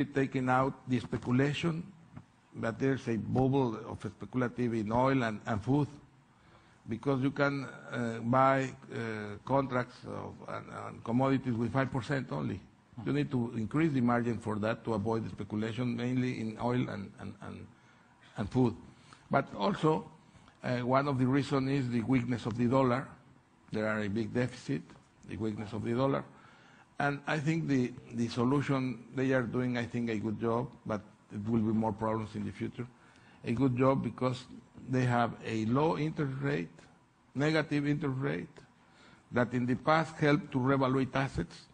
taking out the speculation, but there's a bubble of speculative in oil and food, because you can buy contracts and commodities with 5% only. You need to increase the margin for that to avoid the speculation, mainly in oil and food. But also, one of the reasons is the weakness of the dollar. There are a big deficit, the weakness of the dollar. And I think the solution, they are doing, I think, a good job, but it will be more problems in the future. A good job because they have a low interest rate, negative interest rate, that in the past helped to revalue assets.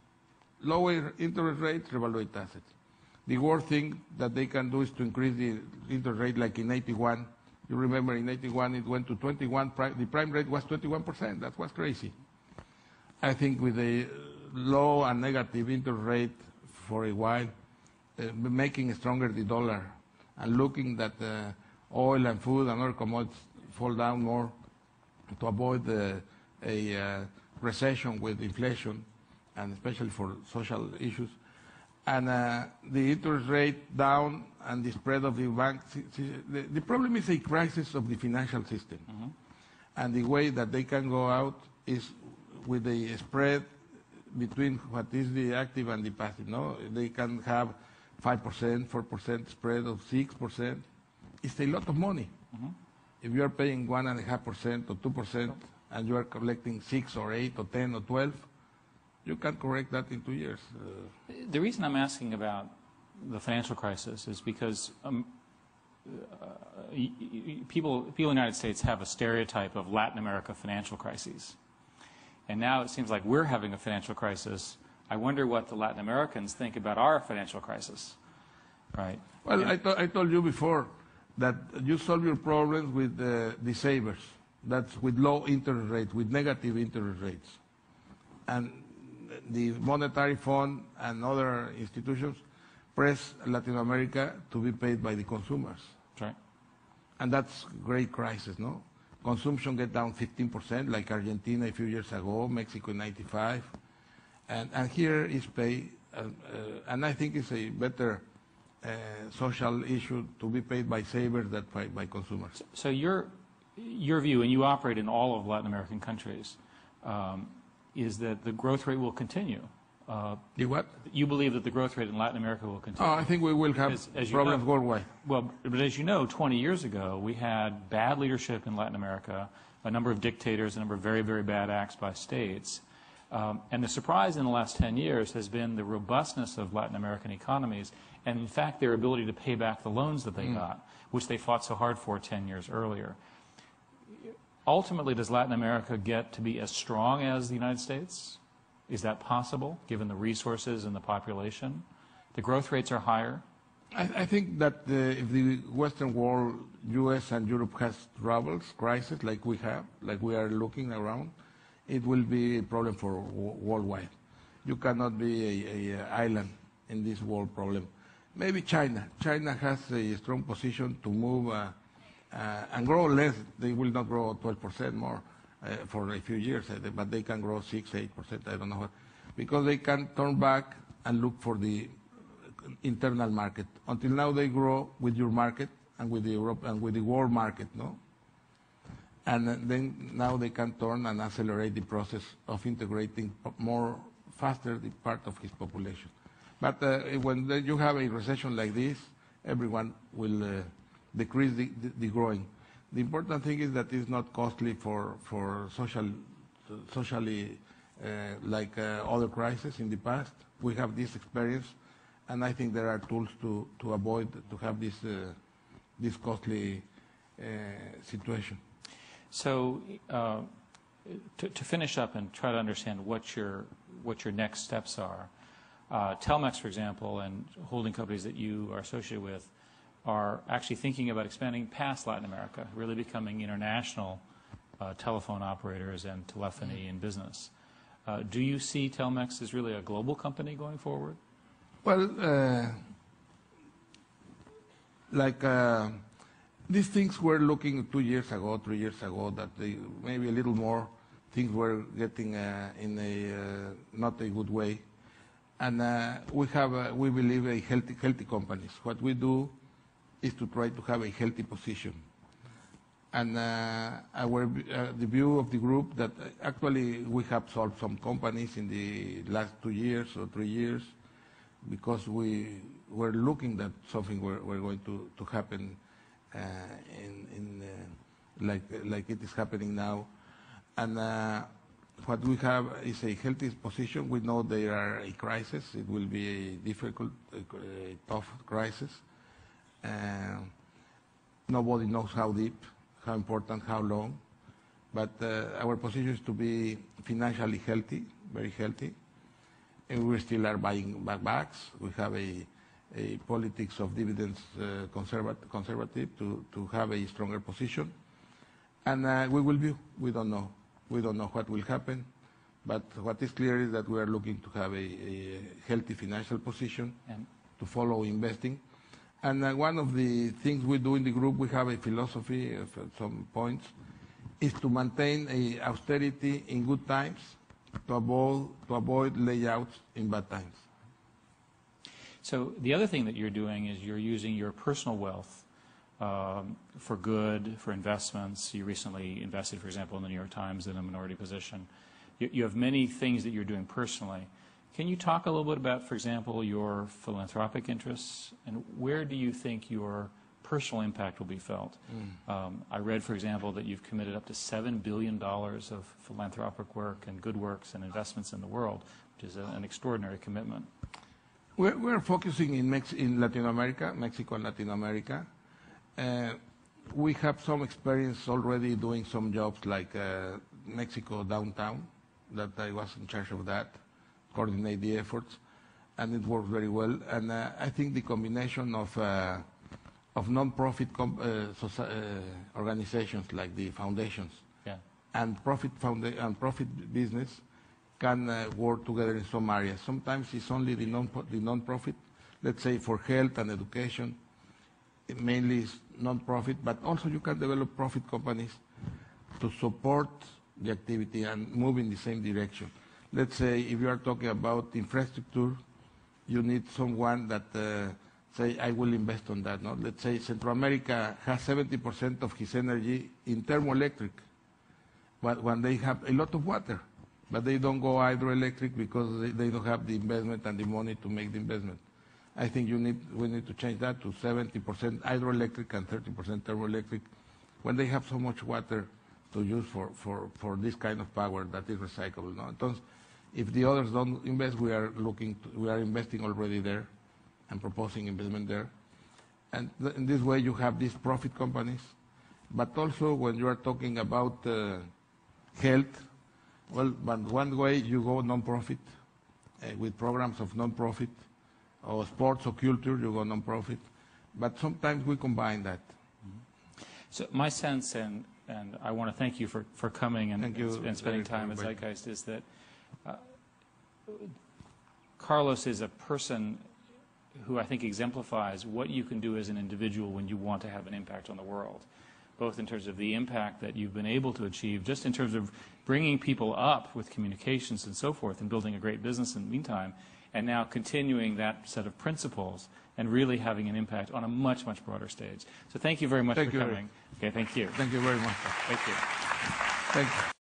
Lower interest rates, revalue assets. The worst thing that they can do is to increase the interest rate, like in 81. You remember in 81 it went to 21, the prime rate was 21%. That was crazy. I think with a low and negative interest rate for a while, making stronger the dollar and looking that oil and food and other commodities fall down more to avoid a recession with inflation, and especially for social issues, and the interest rate down and the spread of the bank. The problem is a crisis of the financial system. Mm-hmm. And the way that they can go out is with a spread between what is the active and the passive. No, they can have 5%, 4% spread of 6%. It's a lot of money. Mm-hmm. If you are paying 1.5% or 2%, and you are collecting 6 or 8 or 10 or 12, you can correct that in 2 years. The reason I'm asking about the financial crisis is because people in the United States have a stereotype of Latin America financial crises. And now it seems like we're having a financial crisis. I wonder what the Latin Americans think about our financial crisis, right? Well, I told you before that you solve your problems with the savers. That's with low interest rates, with negative interest rates. And the Monetary Fund and other institutions press Latin America to be paid by the consumers. Right. And that's great crisis, no? Consumption get down 15%, like Argentina a few years ago, Mexico in 95. And here is pay, and I think it's a better social issue to be paid by savers than by consumers. So your view, and you operate in all of Latin American countries, is that the growth rate will continue. The what? You believe that the growth rate in Latin America will continue? Oh, I think we will have problems worldwide. Well, but as you know, 20 years ago, we had bad leadership in Latin America, a number of dictators, a number of very, very bad acts by states. And the surprise in the last 10 years has been the robustness of Latin American economies, and in fact, their ability to pay back the loans that they got, which they fought so hard for 10 years earlier. Ultimately, does Latin America get to be as strong as the United States? Is that possible, given the resources and the population? The growth rates are higher? I think that if the Western world, U.S. and Europe has troubles, crisis like we have, like we are looking around, it will be a problem for worldwide. You cannot be an island in this world problem. Maybe China. China has a strong position to move and grow less. They will not grow 12% more for a few years, but they can grow 6, 8%, I don't know what, because they can turn back and look for the internal market. Until now, they grow with your market and with the Europe and with the world market, no? And then now they can turn and accelerate the process of integrating more faster the part of his population. But when you have a recession like this, everyone will decrease the growing. The important thing is that it's not costly for socially like other crises in the past. We have this experience, and I think there are tools to avoid to have this costly situation. So to finish up and try to understand what your next steps are, Telmex, for example, and holding companies that you are associated with are actually thinking about expanding past Latin America, really becoming international telephone operators and telephony in business. Do you see Telmex as really a global company going forward? Well, these things were looking 2 years ago, 3 years ago, that maybe a little more things were getting in a not a good way. And we believe a healthy companies. What we do is to try to have a healthy position. And the view of the group that actually we have sold some companies in the last 2 years or 3 years because we were looking that something were going to happen like it is happening now. And what we have is a healthy position. We know there are a crisis. It will be a difficult, a tough crisis. Nobody knows how deep, how important, how long. But our position is to be financially healthy, very healthy. And we still are buying buybacks. We have a politics of dividends conservative to have a stronger position. And we will view. We don't know. We don't know what will happen, but what is clear is that we are looking to have a healthy financial position and to follow investing. And one of the things we do in the group, we have a philosophy of some points, is to maintain a austerity in good times to avoid layouts in bad times. So the other thing that you're doing is you're using your personal wealth for good, for investments. You recently invested, for example, in the New York Times in a minority position. You have many things that you're doing personally. Can you talk a little bit about, for example, your philanthropic interests, and where do you think your personal impact will be felt? I read, for example, that you've committed up to $7 billion of philanthropic work and good works and investments in the world, which is an extraordinary commitment. We're focusing in Latin America, Mexico and Latin America. We have some experience already doing some jobs like Mexico downtown, that I was in charge of that, coordinate the efforts, and it works very well. And I think the combination of non-profit organizations like the foundations and profit business can work together in some areas. Sometimes it's only the non-profit, let's say for health and education. It mainly is non-profit, but also you can develop profit companies to support the activity and move in the same direction. Let's say if you are talking about infrastructure, you need someone that say, I will invest on that. No? Let's say Central America has 70% of his energy in thermoelectric, but when they have a lot of water, but they don't go hydroelectric because they don't have the investment and the money to make the investment. I think we need to change that to 70% hydroelectric and 30% thermoelectric when they have so much water to use for this kind of power that is recyclable. No? Entonces, if the others don't invest, we are investing already there and proposing investment there. And in this way, you have these profit companies. But also, when you are talking about health, well, one way you go non-profit with programs of non-profit, or sports or culture, you go non-profit. But sometimes we combine that. So my sense, and I want to thank you for coming and spending time at Zeitgeist, is that Carlos is a person who I think exemplifies what you can do as an individual when you want to have an impact on the world, both in terms of the impact that you've been able to achieve, just in terms of bringing people up with communications and so forth and building a great business in the meantime, and now continuing that set of principles and really having an impact on a much, much broader stage. So thank you very much for coming. Okay, thank you. Thank you very much. Thank you. Thank you.